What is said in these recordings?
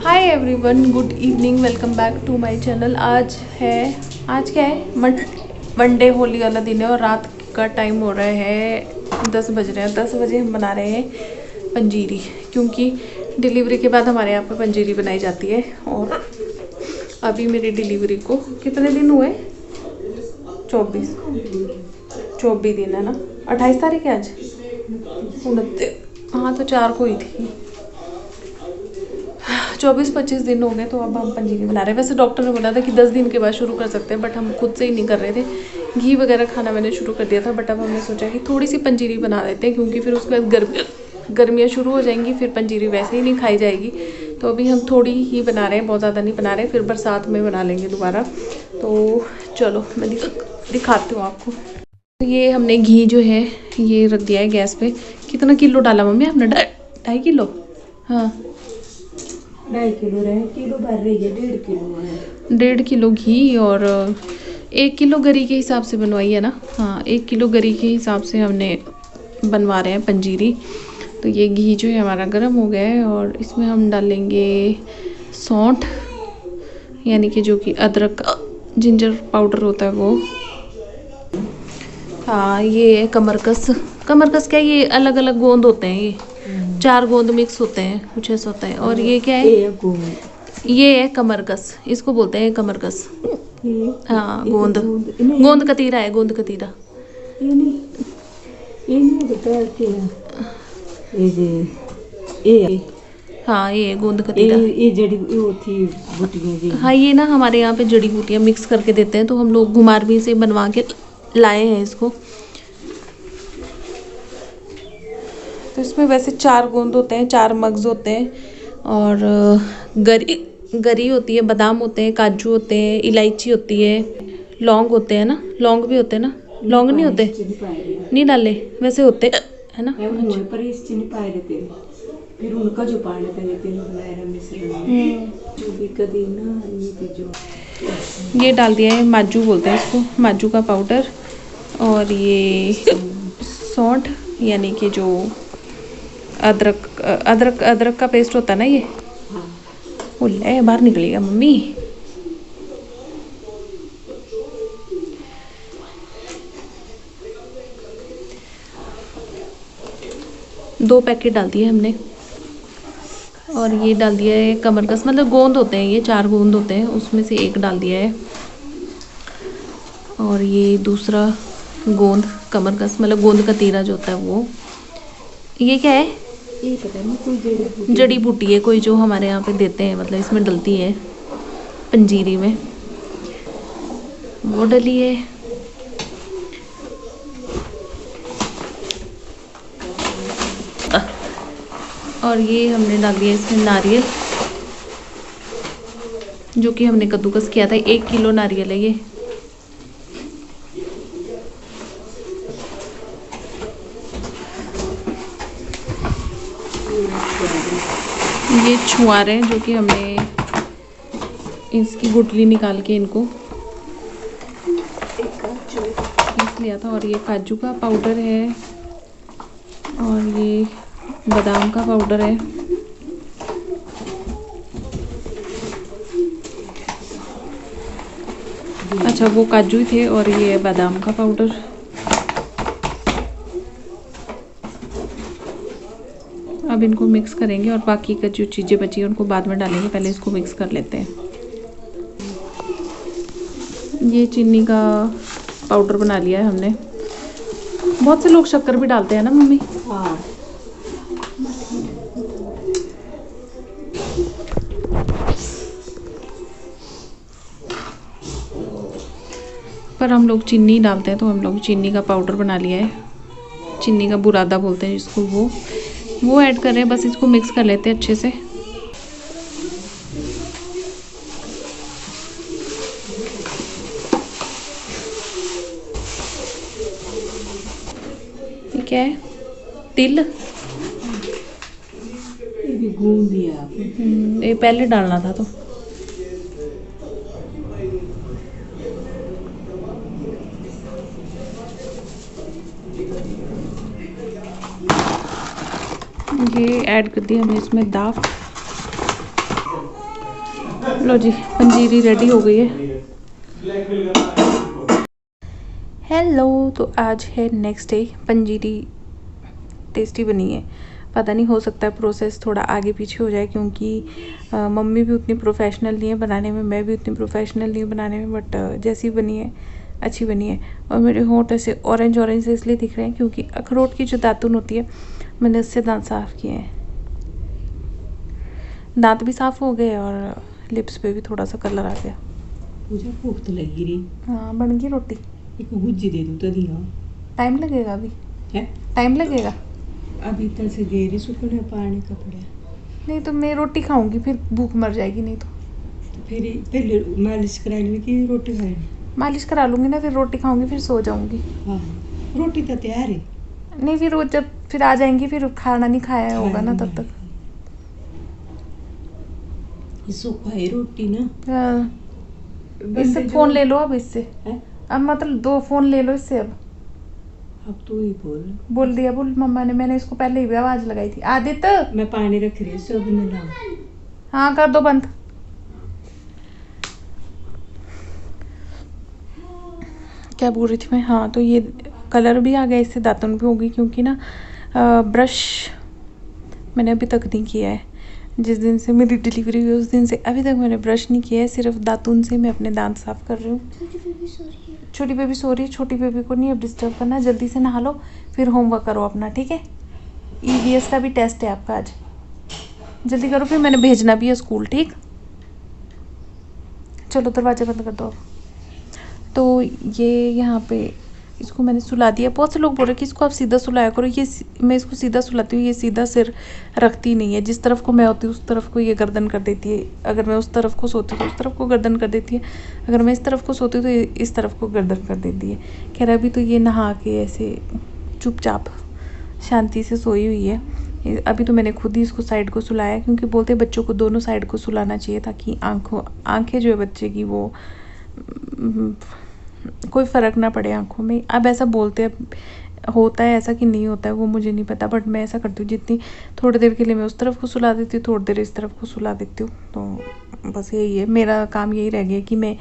Hi everyone, good evening, welcome back to my channel. आज क्या है मंडे, होली वाला दिन है और रात का टाइम हो रहा है 10 बज रहे हैं। 10 बजे हम बना रहे हैं पंजीरी, क्योंकि डिलीवरी के बाद हमारे यहाँ पे पंजीरी बनाई जाती है। और अभी मेरी डिलीवरी को कितने दिन हुए? 24 दिन है ना। 28 तारीख है आज, 29। हाँ, तो 4 को ही थी। 24-25 दिन हो गए, तो अब हम पंजीरी बना रहे हैं। वैसे डॉक्टर ने बोला था कि 10 दिन के बाद शुरू कर सकते हैं, बट हम खुद से ही नहीं कर रहे थे। घी वगैरह खाना मैंने शुरू कर दिया था, बट अब हमने सोचा कि थोड़ी सी पंजीरी बना देते हैं, क्योंकि फिर उसके बाद गर्मियाँ शुरू हो जाएंगी, फिर पंजीरी वैसे ही नहीं खाई जाएगी। तो अभी हम थोड़ी ही बना रहे हैं, बहुत ज़्यादा नहीं बना रहे, फिर बरसात में बना लेंगे दोबारा। तो चलो मैं दिखाती हूँ आपको। तो ये हमने घी जो है ये रख दिया है गैस पे। कितना किलो डाला मम्मी आपने? 2.5 किलो? हाँ, 2.5 किलो रहे, किलो भर रही है, 1.5 किलो है। 1.5 किलो घी और 1 किलो गरी के हिसाब से बनवाई है ना। हाँ, 1 किलो गरी के हिसाब से हमने बनवा रहे हैं पंजीरी। तो ये घी जो है हमारा गर्म हो गया है और इसमें हम डालेंगे सौंठ, यानी कि जो कि अदरक जिंजर पाउडर होता है वो। हाँ, ये कमरकस क्या, ये अलग अलग गोंद होते हैं, ये 4 गोंद मिक्स होते हैं, कुछ ऐसा होता है। और ये क्या है? ये है कमरकस, इसको बोलते हैं कमरकस। हाँ, गोंद कतीरा है, गोंद कतीरा। हाँ, ये गोंद कतीरा। ये जड़ी वो थी बूटियां जी। हाँ, ये ना हमारे यहाँ पे जड़ी बूटियाँ मिक्स करके देते हैं, तो हम लोग घुमारवी से बनवा के लाए हैं इसको। तो इसमें वैसे 4 गोंद होते हैं, 4 मग्ज होते हैं। और गरी होती है, बादाम होते हैं, काजू होते हैं, इलायची होती है, लौंग होते हैं ना, लौंग भी होते हैं ना, लौंग नहीं होते? नहीं डाले, वैसे होते है ना। पर इस चीनी पाए देते, फिर उनका जो पानी देते हैं मिश्रण, जो भी कभी ना ये डाल दिया है, माजू बोलते हैं इसको, माजू का पाउडर। और ये सौंठ, यानी कि जो अदरक का पेस्ट होता है ना ये। उल्ले बाहर निकलेगा मम्मी। दो पैकेट डाल दिए हमने। और ये डाल दिया है कमरकस, मतलब गोंद होते हैं ये, 4 गोंद होते हैं, उसमें से एक डाल दिया है। और ये दूसरा गोंद कमरकस, मतलब गोंद का तीरा जो होता है वो। ये क्या है? ये पता नहीं, कोई जड़ी बूटी है कोई, जो हमारे यहाँ पे देते हैं, मतलब इसमें डलती है पंजीरी में, वो डली है। और ये हमने डाल दिया इसमें नारियल, जो कि हमने कद्दूकस किया था। 1 किलो नारियल है ये। ये छुआरे हैं, जो कि हमने इसकी गुठली निकाल के इनको पीस लिया था। और ये काजू का पाउडर है, और ये बादाम का पाउडर है। अच्छा, वो काजू ही थे, और ये बादाम का पाउडर। अब इनको मिक्स करेंगे, और बाकी का जो चीज़ें बची हैं उनको बाद में डालेंगे, पहले इसको मिक्स कर लेते हैं। ये चीनी का पाउडर बना लिया है हमने। बहुत से लोग शक्कर भी डालते हैं ना मम्मी। हाँ, पर हम लोग चीनी डालते हैं, तो हम लोग चीनी का पाउडर बना लिया है, चीनी का बुरादा बोलते हैं जिसको, वो ऐड कर रहे हैं। बस इसको मिक्स कर लेते हैं अच्छे से। ये क्या है? तिल। ये भी गूंद दिया, ये पहले डालना था। तो ये ऐड कर दी हमने इसमें दाफ। लो जी, पंजीरी रेडी हो गई है। हेलो, तो आज है नेक्स्ट डे। पंजीरी टेस्टी बनी है। पता नहीं, हो सकता है प्रोसेस थोड़ा आगे पीछे हो जाए, क्योंकि मम्मी भी उतनी प्रोफेशनल नहीं है बनाने में, मैं भी उतनी प्रोफेशनल नहीं हूँ बनाने में, बट जैसी बनी है अच्छी बनी है। और मेरे होंठ ऐसे ऑरेंज ऑरेंज से इसलिए दिख रहे हैं क्योंकि अखरोट की जो दातुन होती है, मैंने उससे दांत साफ़ किए हैं। दांत भी साफ़ हो गए और लिप्स पे भी थोड़ा सा कलर आ गया। मुझे भूख तो लगी रही। हाँ, बन गई रोटी। एक गुज्जी दे दूँ तो दिया। टाइम लगेगा अभी? है, टाइम लगेगा अभी तक से दे रही सुखने पानी कपड़े। नहीं तो मैं रोटी खाऊंगी, फिर भूख मर जाएगी। नहीं तो फिर पहले मालिश करा लेने की रोटी खानी। मालिश करा लूँगी ना, फिर रोटी खाऊंगी, फिर सो जाऊंगी। हाँ, रोटी तो तैयार है। नहीं, फिर वो जब फिर आ जाएंगी, फिर खाना नहीं खाया होगा ना तब तक। सूखा है रोटी ना। इससे फ़ोन ले लो अब, इससे है? अब मतलब 2 फ़ोन ले लो इससे। अब तू ही बोल दिया, बोल मम्मा ने। मैंने इसको पहले ही भी आवाज़ लगाई थी। आदित्य, मैं पानी रख रही हूँ, सब मिला। हाँ कर दो बंद। क्या बोल रही थी मैं? हाँ, तो ये कलर भी आ गया, इससे दातुन भी होगी, क्योंकि ना ब्रश मैंने अभी तक नहीं किया है। जिस दिन से मेरी डिलीवरी हुई उस दिन से अभी तक मैंने ब्रश नहीं किया है। सिर्फ दातुन से मैं अपने दांत साफ़ कर रही हूँ। छोटी बेबी सो रही है। छोटी बेबी को नहीं अब डिस्टर्ब करना। जल्दी से नहा लो, फिर होमवर्क करो अपना, ठीक है? EVS का भी टेस्ट है आपका आज, जल्दी करो, फिर मैंने भेजना भी है स्कूल। ठीक, चलो दरवाजा बंद कर दो अब। तो ये यहाँ पे इसको मैंने सुला दिया। बहुत से लोग बोल रहे हैं कि इसको आप सीधा सुलाया करो। ये मैं इसको सीधा सुलाती हूँ, ये सीधा सिर रखती नहीं है। जिस तरफ को मैं होती हूँ उस तरफ को ये गर्दन कर देती है। अगर मैं उस तरफ को सोती हूँ तो उस तरफ को गर्दन कर देती है। अगर मैं इस तरफ को सोती हूँ तो ये इस तरफ को गर्दन कर देती है। खैर, अभी तो ये नहा के ऐसे चुपचाप शांति से सोई हुई है। अभी तो मैंने खुद ही इसको साइड को सुलाया, क्योंकि बोलते हैं बच्चों को दोनों साइड को सुलाना चाहिए, ताकि आँखें जो है बच्चे की वो कोई फ़र्क ना पड़े आँखों में। अब ऐसा बोलते हैं, होता है ऐसा कि नहीं होता है वो मुझे नहीं पता, बट मैं ऐसा करती हूँ। जितनी थोड़ी देर के लिए मैं उस तरफ को सुला देती हूँ, थोड़ी देर इस तरफ को सुला देती हूँ। तो बस यही है, मेरा काम यही रह गया कि मैं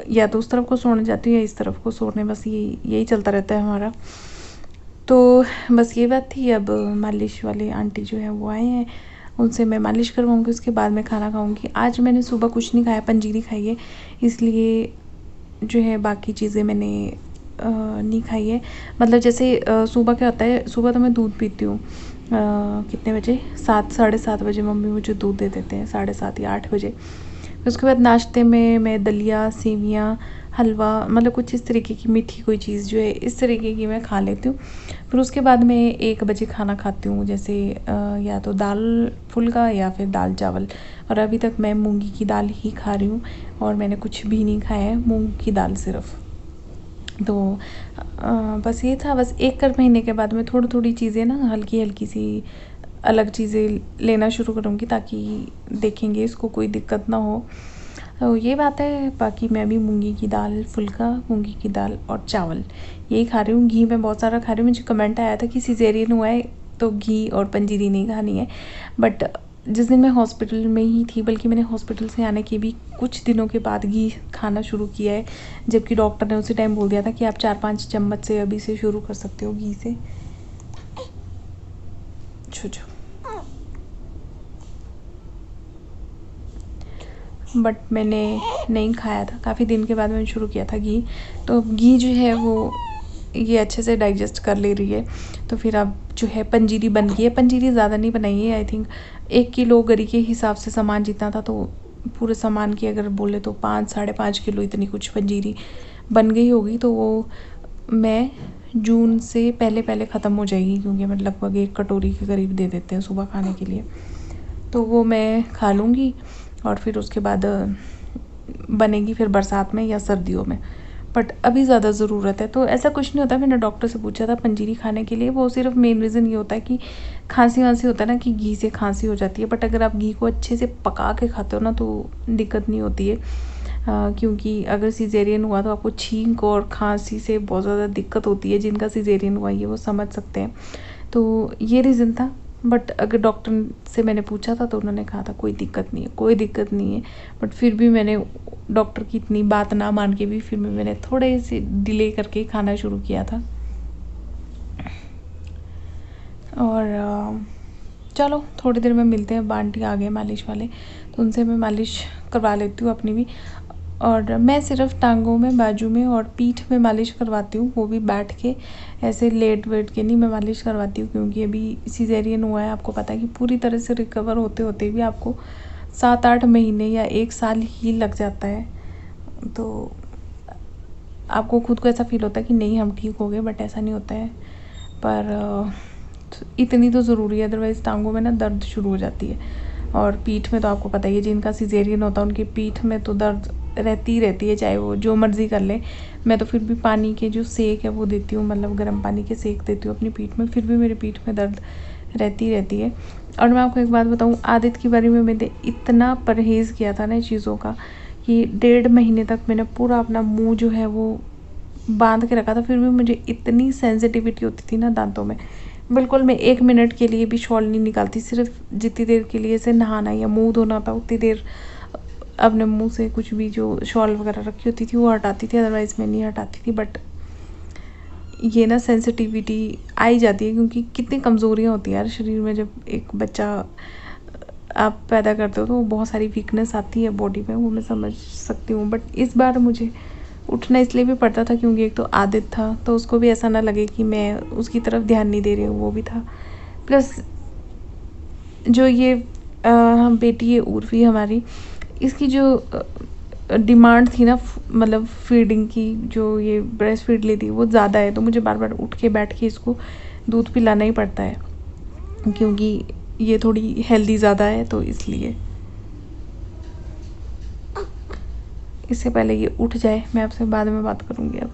या तो उस तरफ को सोने जाती हूँ या इस तरफ को सोने, बस यही चलता रहता है हमारा। तो बस ये बात थी। अब मालिश वाले आंटी जो है वो आए हैं, उनसे मैं मालिश करवाऊँगी, उसके बाद मैं खाना खाऊँगी। आज मैंने सुबह कुछ नहीं खाया, पंजीरी खाई है, इसलिए जो है बाकी चीज़ें मैंने नहीं खाई है। मतलब जैसे सुबह क्या होता है, सुबह तो मैं दूध पीती हूँ। कितने बजे? 7 साढ़े 7 बजे मम्मी मुझे दूध दे देते हैं, 7:30 या 8 बजे। उसके बाद नाश्ते में मैं दलिया, सेवियाँ, हलवा, मतलब कुछ इस तरीके की मीठी कोई चीज़ जो है इस तरीके की मैं खा लेती हूँ। फिर उसके बाद मैं 1 बजे खाना खाती हूँ, जैसे या तो दाल फुल्का या फिर दाल चावल। और अभी तक मैं मूंगी की दाल ही खा रही हूँ और मैंने कुछ भी नहीं खाया है, मूंग की दाल सिर्फ। तो बस ये था। बस 1 महीने के बाद मैं थोड़ी थोड़ी चीज़ें ना हल्की हल्की सी अलग चीज़ें लेना शुरू करूँगी, ताकि देखेंगे इसको कोई दिक्कत ना हो। तो ये बात है। बाकी मैं भी मूंगी की दाल फुल्का, मूंगी की दाल और चावल यही खा रही हूँ। घी मैं बहुत सारा खा रही हूँ। मुझे कमेंट आया था कि सिजेरियन हुआ है तो घी और पंजीरी नहीं खानी है, बट जिस दिन मैं हॉस्पिटल में ही थी, बल्कि मैंने हॉस्पिटल से आने के भी कुछ दिनों के बाद घी खाना शुरू किया है, जबकि डॉक्टर ने उसी टाइम बोल दिया था कि आप 4-5 चम्मच से अभी से शुरू कर सकते हो घी से। छो बट मैंने नहीं खाया था, काफ़ी दिन के बाद मैंने शुरू किया था घी। तो घी जो है वो ये अच्छे से डाइजेस्ट कर ले रही है। तो फिर अब जो है पंजीरी बन गई है। पंजीरी ज़्यादा नहीं बनाई है, आई थिंक 1 किलो गरी के हिसाब से सामान जितना था, तो पूरे सामान की अगर बोले तो 5-5.5 किलो इतनी कुछ पंजीरी बन गई होगी। तो वो मैं जून से पहले ख़त्म हो जाएगी, क्योंकि मैं लगभग 1 कटोरी के करीब दे देते हैं सुबह खाने के लिए। तो वो मैं खा लूँगी और फिर उसके बाद बनेगी फिर बरसात में या सर्दियों में, बट अभी ज़्यादा ज़रूरत है। तो ऐसा कुछ नहीं होता। मैंने डॉक्टर से पूछा था पंजीरी खाने के लिए, वो सिर्फ मेन रीज़न ये होता है कि खांसी वांसी होता है ना, कि घी से खांसी हो जाती है। बट अगर आप घी को अच्छे से पका के खाते हो ना तो दिक्कत नहीं होती है, क्योंकि अगर सिजेरियन हुआ तो आपको छींक और खांसी से बहुत ज़्यादा दिक्कत होती है। जिनका सिजेरियन हुआ ये वो समझ सकते हैं। तो ये रीज़न था। बट अगर डॉक्टर से मैंने पूछा था तो उन्होंने कहा था कोई दिक्कत नहीं है, कोई दिक्कत नहीं है। बट फिर भी मैंने डॉक्टर की इतनी बात ना मान के भी फिर भी मैंने थोड़े से डिले करके खाना शुरू किया था। और चलो थोड़ी देर में मिलते हैं। आंटी आ गए मालिश वाले, तो उनसे मैं मालिश करवा लेती हूँ अपनी भी। और मैं सिर्फ टांगों में, बाजू में और पीठ में मालिश करवाती हूँ, वो भी बैठ के, ऐसे लेट वेट के नहीं मैं मालिश करवाती हूँ, क्योंकि अभी सिजेरियन हुआ है। आपको पता है कि पूरी तरह से रिकवर होते होते भी आपको 7-8 महीने या 1 साल ही लग जाता है। तो आपको खुद को ऐसा फील होता है कि नहीं हम ठीक हो गए, बट ऐसा नहीं होता है। पर इतनी तो ज़रूरी है, अदरवाइज़ टांगों में ना दर्द शुरू हो जाती है। और पीठ में तो आपको पता ही है, जिनका सिजेरियन होता है उनकी पीठ में तो दर्द रहती ही रहती है, चाहे वो जो मर्ज़ी कर ले। मैं तो फिर भी पानी के जो सेक है वो देती हूँ, मतलब गर्म पानी के सेक देती हूँ अपनी पीठ में, फिर भी मेरी पीठ में दर्द रहती है। और मैं आपको एक बात बताऊँ, आदित्य के बारे में मैंने इतना परहेज़ किया था ना इन चीज़ों का, कि 1.5 महीने तक मैंने पूरा अपना मुँह जो है वो बांध के रखा था। फिर भी मुझे इतनी सेंसिटिविटी होती थी ना दांतों में, बिल्कुल मैं 1 मिनट के लिए भी शॉल नहीं निकालती। सिर्फ जितनी देर के लिए से नहाना या मुंह धोना था उतनी देर अपने मुंह से कुछ भी जो शॉल वगैरह रखी होती थी वो हटाती थी, अदरवाइज़ मैं नहीं हटाती थी। बट ये ना सेंसिटिविटी आई जाती है, क्योंकि कितनी कमज़ोरियाँ होती हैं यार शरीर में। जब एक बच्चा आप पैदा करते हो तो बहुत सारी वीकनेस आती है बॉडी में, वो मैं समझ सकती हूँ। बट इस बार मुझे उठना इसलिए भी पड़ता था क्योंकि एक तो आदित्य था, तो उसको भी ऐसा ना लगे कि मैं उसकी तरफ ध्यान नहीं दे रही हूँ, वो भी था। प्लस जो ये बेटी है उर्वी हमारी, इसकी जो डिमांड थी ना, मतलब फीडिंग की, जो ये ब्रेस्ट फीड लेती है वो ज़्यादा है, तो मुझे बार बार उठ के बैठ के इसको दूध पिलाना ही पड़ता है, क्योंकि ये थोड़ी हेल्दी ज़्यादा है, तो इसलिए। इससे पहले ये उठ जाए, मैं आपसे बाद में बात करूँगी अब।